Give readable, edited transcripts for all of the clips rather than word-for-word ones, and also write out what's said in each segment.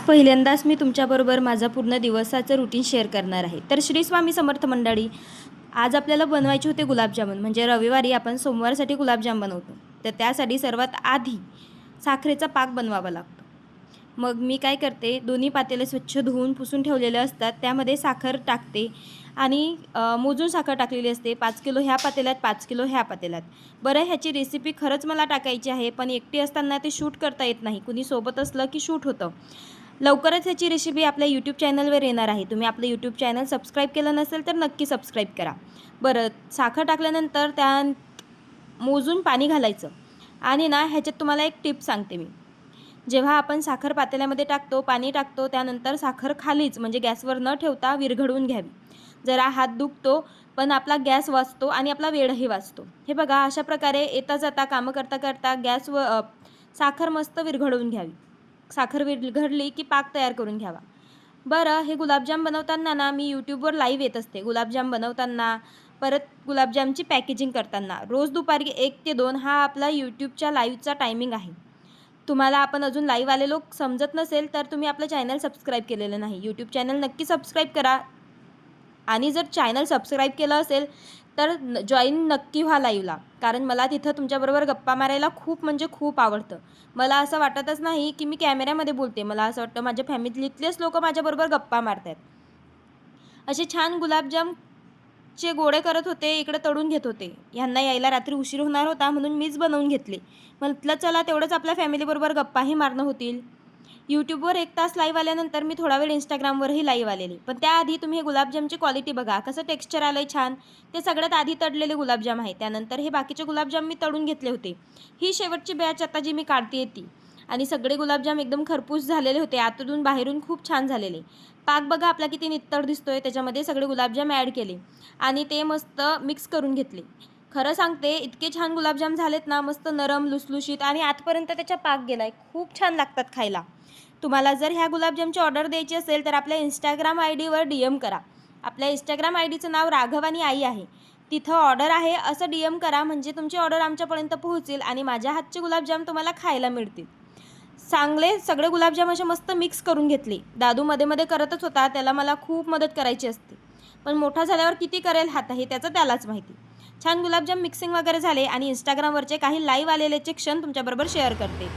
पहिल्यांदाच मी तुमच्याबरोबर माझा पूर्ण दिवसाचं रुटीन शेअर करणार आहे. तर श्री स्वामी समर्थ मंडळी, आज आपल्याला बनवायचे होते गुलाबजामुन. म्हणजे रविवारी आपण सोमवारसाठी गुलाबजाम बनवतो. तर त्यासाठी सर्वात आधी साखरेचा पाक बनवावा लागतो. मग मी काय करते, दोन्ही पातेले स्वच्छ धुवून पुसून ठेवलेले असतात. त्यामध्ये साखर टाकते आणि मोजून साखर टाकलेली असते. 5 किलो ह्या पातेल्यात, 5 किलो ह्या पातेल्यात. बरं, ह्याची रेसिपी खरंच मला टाकायची आहे, पण एकटी असताना ते शूट करता येत नाही. कुणी सोबत असलं की शूट होतं. लवकरच ह्याची रेसिपी आपल्या यूट्यूब चॅनलवर येणार आहे. तुम्ही आपलं यूट्यूब चॅनल सबस्क्राईब केलं नसेल तर नक्की सबस्क्राईब करा. बरं, साखर टाकल्यानंतर त्यात मोजून पाणी घालायचं आणि ना ह्याच्यात तुम्हाला एक टिप सांगते मी. जेव्हा आपण साखर पातेल्यामध्ये टाकतो, पाणी टाकतो, त्यानंतर साखर खालीच म्हणजे गॅसवर न ठेवता विरघळवून घ्यावी. जरा हात दुखतो, पण आपला गॅस वाचतो आणि आपला वेळही वाचतो. हे बघा, अशा प्रकारे येता जाता कामं करता करता साखर मस्त विरघळवून घ्यावी. साखर विरघळली की पाक तयार करून घ्यावा. बरं, हे गुलाबजाम बनवताना ना मी यूट्यूबवर लाईव्ह येत असते. गुलाबजाम बनवताना, परत गुलाबजामची पॅकेजिंग करताना. रोज दुपारी 1 ते 2 हा आपला यूट्यूबच्या लाईव्हचा टायमिंग आहे. तुम्हाला आपण अजून लाईव्ह आलेलो समजत नसेल तर तुम्ही आपलं चॅनल सबस्क्राईब केलेलं नाही. यूट्यूब चॅनल नक्की सबस्क्राईब करा आणि जर चॅनल सबस्क्राईब केलं असेल तर जॉईन नक्की व्हा लाईव्हला. कारण मला तिथं तुमच्याबरोबर गप्पा मारायला खूप म्हणजे खूप आवडतं. मला असं वाटतच नाही की मी कॅमेऱ्यामध्ये बोलते. मला असं वाटतं माझ्या फॅमिलीतलेच लोकं माझ्याबरोबर गप्पा मारत आहेत. असे छान गुलाबजामचे गोळे करत होते, इकडे तळून घेत होते. ह्यांना यायला रात्री उशीर होणार होता म्हणून मीच बनवून घेतले. म्हटलं चला तेवढंच आपल्या फॅमिलीबरोबर गप्पाही मारणं होतील. यूट्यूबवर 1 तास लाईव्ह आल्यानंतर मी थोडा वेळ Instagramवरही लाईव्ह आलेले. पण त्याआधी तुम्ही हे गुलाबजामची क्वालिटी बघा. कसं टेक्स्चर आलं आहे छान. ते सगळ्यात आधी तळलेले गुलाबजाम आहे. त्यानंतर हे बाकीचे गुलाबजाम मी तळून घेतले होते. ही शेवटची बॅच आता जी मी काढते ती. आणि सगळे गुलाबजाम एकदम खरपूस झालेले होते. आतून बाहेरून खूप छान झालेले. पाक बघा आपला किती नितळ दिसतोय. त्याच्यामध्ये सगळे गुलाबजाम ॲड केले आणि ते मस्त मिक्स करून घेतले. खरं सांगते, इतके छान गुलाबजाम झालेत ना, मस्त नरम, लुसलुशीत आणि आतपर्यंत त्याचा पाक गेलाय. खूप छान लागतात खायला. तुम्हाला जर ह्या गुलाबजामची ऑर्डर द्यायची असेल तर आपल्या Instagram आयडीवर DM करा. आपल्या Instagram आयडीचं नाव राघव आणि आई आहे. तिथं ऑर्डर आहे असं DM करा, म्हणजे तुमची ऑर्डर आमच्यापर्यंत पोहोचेल आणि माझ्या हातचे गुलाबजाम तुम्हाला खायला मिळतील. चांगले सगळे गुलाबजाम असे मस्त मिक्स करून घेतले. दादू मध्ये करतच होता. त्याला मला खूप मदत करायची असते. पण मोठा झाल्यावर किती करेल हात हे त्याचं त्यालाच माहिती. छान गुलाबजाम मिक्सिंग वगैरे झाले आणि Instagramवरचे काही लाईव्ह आलेलेचे क्षण तुमच्याबरोबर शेअर करते.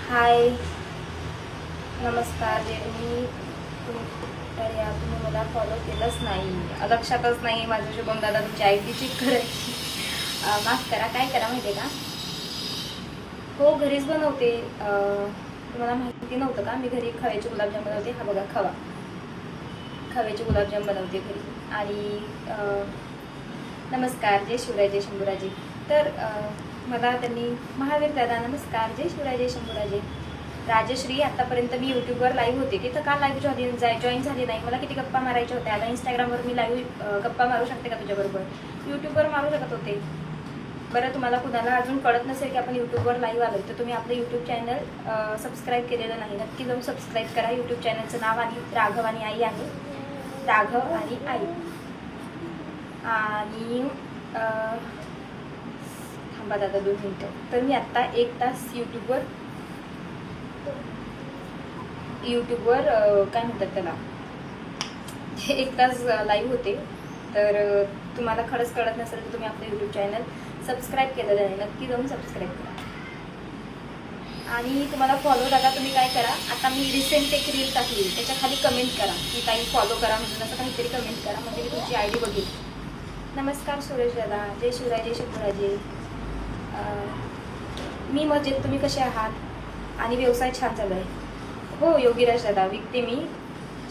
हाय, नमस्कार. तुम्ही मला फॉलो केलंच नाही, लक्षातच नाही माझं. शुभम दादा तुमची ID चेक करायची. माफ करा. काय करा माहिती आहे का, हो घरीच बनवते. तुम्हाला माहिती नव्हतं का, मी घरी खव्याचे गुलाबजाम बनवते. हा बघा खवा, खव्याचे गुलाबजाम बनवते घरी. आणि नमस्कार, जय शिवराय, जय शंभूराजे. तर मला त्यांनी महावीर दादा नमस्कार, जय शिवराय, जय शंभूराजे. राजश्री, आतापर्यंत मी यूट्यूबवर लाईव्ह होते. तिथं का लाईव्ह जॉईन झाली नाही? मला किती गप्पा मारायच्या होत्या. आता Instagramवर मी लाईव्ह गप्पा मारू शकते का तुझ्याबरोबर? यूट्यूबवर मारू शकत होते. बरं, तुम्हाला कुणाला अजून कळत नसेल की आपण यूट्यूबवर लाईव्ह आलो तर तुम्ही आपलं यूट्यूब चॅनल सबस्क्राईब केलेलं नाही, नक्की जाऊन सबस्क्राईब करा. यूट्यूब चॅनलचं नाव आणि राघव आणि आई आहे. राघव आणि आई. आणि थांबा दादा 2 मिनटं. तर मी आत्ता 1 तास यूट्यूबवर काय म्हणतात त्याला, 1 तास लाईव्ह होते. तर तुम्हाला खरंच कळत नसेल तर तुम्ही आपलं यूट्यूब चॅनल सबस्क्राईब केलेलं नाही, नक्की जाऊन सबस्क्राईब करा. आणि तुम्हाला फॉलो दादा तुम्ही काय करा, आता मी रिसेंट एक रील टाकली, त्याच्या खाली कमेंट करा की ताई फॉलो करा म्हणून, असं काहीतरी कमेंट करा, म्हणजे मी तुमची ID बघेल. नमस्कार सुरेश दादा, जय शिवराय, जय शंभूराजे. मी मजेत, तुम्ही कसे आहात? आणि व्यवसाय छान चालू आहे. हो योगीराज दादा, विकते मी,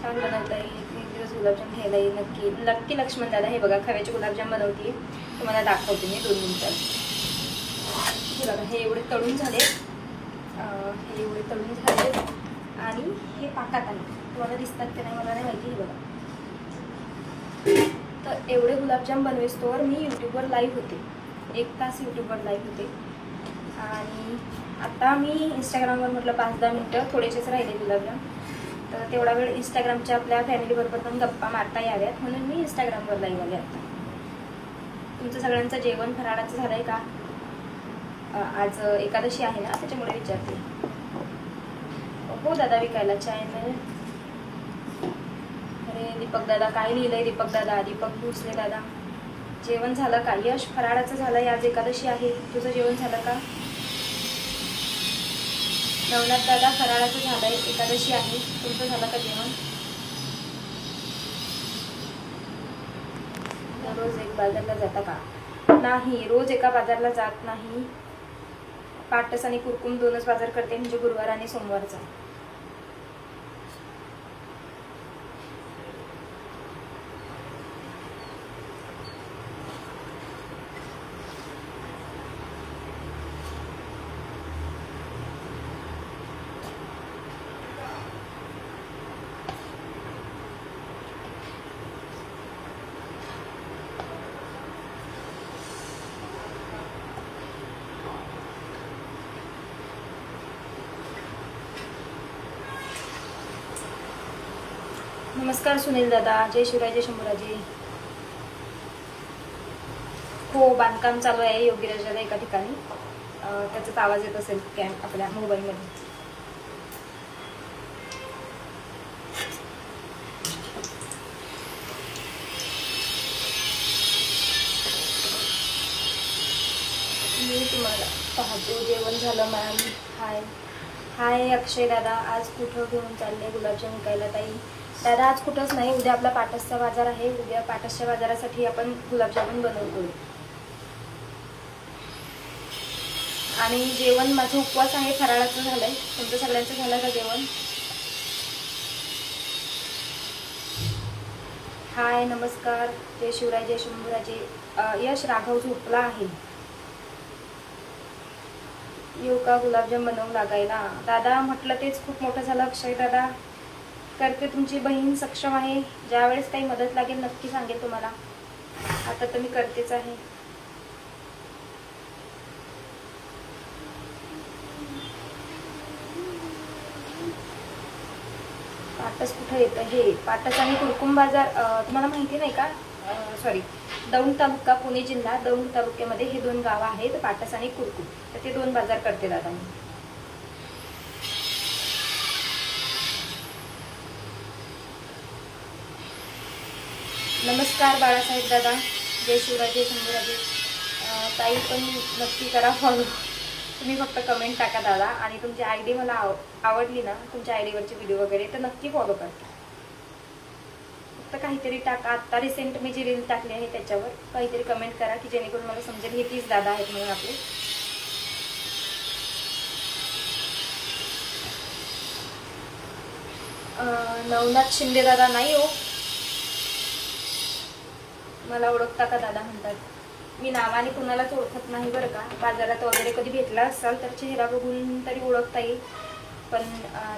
छान बनवता येईल. एक दिवस गुलाबजाम घ्यायला येईल नक्की. नक्की लक्ष्मण दादा. हे बघा खव्याचे गुलाबजाम बनवते, तुम्हाला दाखवते मी 2 मिनटं. हे बघा, हे एवढे तळून झाले, आणि हे पाकात आले. तुम्हाला दिसतात की नाही मला नाही माहिती. हे बघा, तर एवढे गुलाबजाम बनवेस्तोवर मी यूट्यूबवर लाईव्ह होते. 1 तास यूट्यूबवर लाईव्ह होते. आणि आता मी Instagramवर म्हटलं 5-10 मिनटं थोडेसेच राहिले गुलाबजाम, तर तेवढा वेळ Instagramच्या आपल्या फॅमिलीबरोबर पण गप्पा मारता याव्यात म्हणून मी Instagramवर लाईव्ह आले. आता तुमचं सगळ्यांचं जेवण फराळाचं झालं आहे का? आज एकादशी आहे ना, त्याच्यामुळे विचारते. हो दादा विकायला चॅनल. अरे दीपक दादा काय लिहिलंय? दीपक भोसले दादा, जेवण झालं का? यश फराळाचं झालं, आज एकादशी आहे. तुझं जेवण झालं का? नवनाथ दादा फराळाचं झालंय, एकादशी आहे. तुमचं झालं का जेवण? रोज एक बाजारला जाता का? नाही, रोज एका बाजारला जात नाही. पाटस आणि कुरकुम दोनच बाजार करते, म्हणजे गुरुवार आणि सोमवारचा. नमस्कार सुनील दादा, जय शिवराय, जय शंभूराजे. हो बांधकाम चालू आहे योगीराजाला एका ठिकाणी. त्याचाच आवाज येत असेल आपल्या मोबाईलमध्ये. मी तुम्हाला पाहतो. जेवण झालं मॅम. हाय हाय अक्षय दादा, आज कुठं घेऊन चालले गुलाबजाम विकायला? ताई दादा आज कुठंच नाही, उद्या आपला पाटसचा बाजार आहे. उद्या पाटसच्या बाजारासाठी आपण गुलाबजामुन बनवतोय. आणि जेवण माझा उपवास आहे, फराळाचं झालंय. तुमचं सगळ्यांचं झालं का जेवण? हाय नमस्कार, जय शिवराय, जय शंभूराजे. यश राघव झोपला आहे. येऊ का गुलाबजाम बनवू लागायला? दादा म्हटलं तेच खूप मोठं झालं. अक्षय दादा करते, तुमची बहीण सक्षम आहे. ज्यावेळेस काही मदत लागेल नक्की सांगेल तुम्हाला. आता तर मी करतेच आहे. पाटस कुठं येतं? हे पाटस आणि कुरकुम बाजार तुम्हाला माहिती नाही का? सॉरी, दौंड तालुका, पुणे जिल्हा, दौंड तालुक्यामध्ये हे दोन गावं आहेत, पाटस आणि कुरकुम. तर ते दोन बाजार करते दादा मी. नमस्कार बाळासाहेब दादा, जय शिवराय, जय शंभूराजे. ताई पण नक्की करा फॉलो. तुम्ही फक्त कमेंट टाका दादा, आणि तुमची आय डी मला आवडली ना, तुमच्या आय डीवरचे व्हिडिओ वगैरे, तर नक्की फॉलो करता. फक्त काहीतरी टाका. आत्ता रिसेंट मी जी रील टाकली आहे त्याच्यावर काहीतरी कमेंट करा, की जेणेकरून मला समजेल हे तीच दादा आहेत म्हणून आपले. नवनाथ शिंदे दादा नाही हो, मला ओळखता का दादा म्हणतात. मी नावाने कुणालाच ओळखत नाही बरं का. बाजारात वगैरे कधी भेटला असाल तर चेहरा बघून तरी ओळखता येईल, पण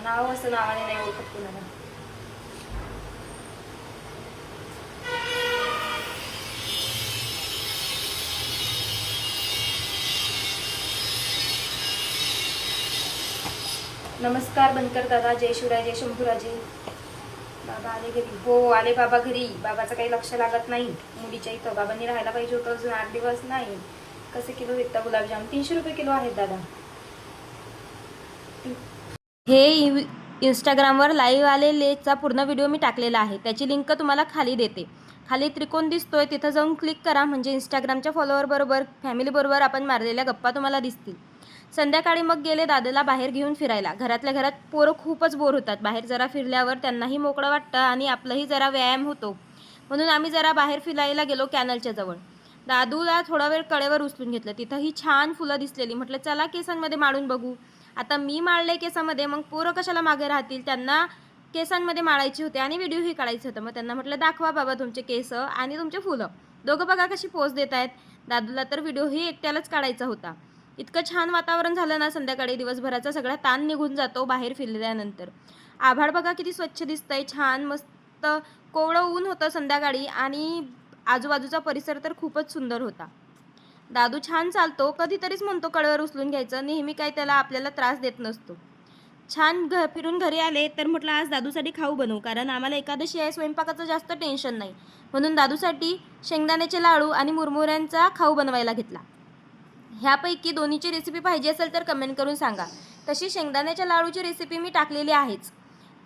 नाव असं नावाने नाही ओळखत कुणाला. नमस्कार बनकर दादा, जय शिवराय, जय शंभूराजे. बाबा आले घरी? हो आले बाबा घरी. बाबाचं काही लक्ष लागत नाही मुलीच्या इथं. बाबांनी राहायला पाहिजे होतं अजून 8 दिवस. नाही. कसे किलो विकता गुलाबजाम? 300 रुपये किलो आहेत दादा. हे इंस्टाग्रामवर लाईव्ह आलेलेचा पूर्ण व्हिडिओ मी टाकलेला आहे, त्याची लिंक तुम्हाला खाली देते. खाली त्रिकोण दिसतोय, तिथं जाऊन क्लिक करा, म्हणजे इंस्टाग्रामच्या फॉलोअर बरोबर, फॅमिली बरोबर आपण मारलेल्या गप्पा तुम्हाला दिसतील. संध्याकाळी मग गेले दादाला बाहेर घेऊन फिरायला. घरातल्या घरात पोरं खूपच बोर होतात. बाहेर जरा फिरल्यावर त्यांनाही मोकळं वाटतं आणि आपलंही जरा व्यायाम होतो. म्हणून आम्ही जरा बाहेर फिरायला गेलो कॅनलच्या जवळ. दादूला थोडा वेळ कडेवर उचलून घेतलं. तिथंही छान फुलं दिसलेली. म्हटलं चला केसांमध्ये माळून बघू. आता मी माळले केसामध्ये, मग पोरं कशाला मागे राहतील? त्यांना केसांमध्ये माळायची होते आणि व्हिडिओही काढायचं होतं. मग त्यांना म्हटलं दाखवा बाबा तुमचे केस आणि तुमचे फुलं. दोघं बघा कशी पोज देत आहेत. दादूला तर व्हिडिओही एकट्यालाच काढायचा होता. इतकं छान वातावरण झालं ना संध्याकाळी, दिवसभराचा सगळा ताण निघून जातो बाहेर फिरल्यानंतर. आभाळ बघा किती स्वच्छ दिसतंय, छान मस्त. कोवळं ऊन होतं संध्याकाळी आणि आजूबाजूचा परिसर तर खूपच सुंदर होता. दादू छान चालतो, कधीतरीच म्हणतो कडेवर उचलून घ्यायचं, नेहमी काय त्याला आपल्याला त्रास देत नसतो. छान फिरून घरी आले तर म्हटलं आज दादूसाठी खाऊ बनवू, कारण आम्हाला एकादशी आहे, स्वयंपाकाचं जास्त टेन्शन नाही. म्हणून दादूसाठी शेंगदाण्याचे लाडू आणि मुरमुऱ्यांचा खाऊ बनवायला घेतला. ह्यापैकी दोन्हीची रेसिपी पाहिजे असेल तर कमेंट करून सांगा. तशी शेंगदाण्याच्या लाडूची रेसिपी मी टाकलेली आहेच,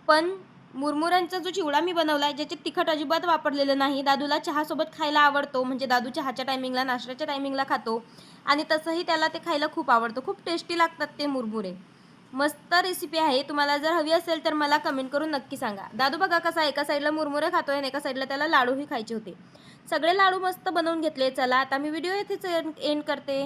पण मुरमुऱ्यांचा जो चिवडा मी बनवला आहे ज्याच्यात तिखट अजिबात वापरलेलं नाही, दादूला चहासोबत खायला आवडतो, म्हणजे दादू चहाच्या टायमिंगला नाश्त्याच्या टायमिंगला खातो आणि तसंही त्याला ते खायला खूप आवडतं. खूप टेस्टी लागतात ते मुरमुरे. मस्त रेसिपी आहे. तुम्हाला जर हवी असेल तर मला कमेंट करून नक्की सांगा. दादू बघा कसा एका साईडला मुरमुरे खातोय आणि एका साईडला त्याला लाडूही खायचे होते. सगळे लाडू मस्त बनवून घेतले. चला आता मी व्हिडिओ इथेच एंड करते.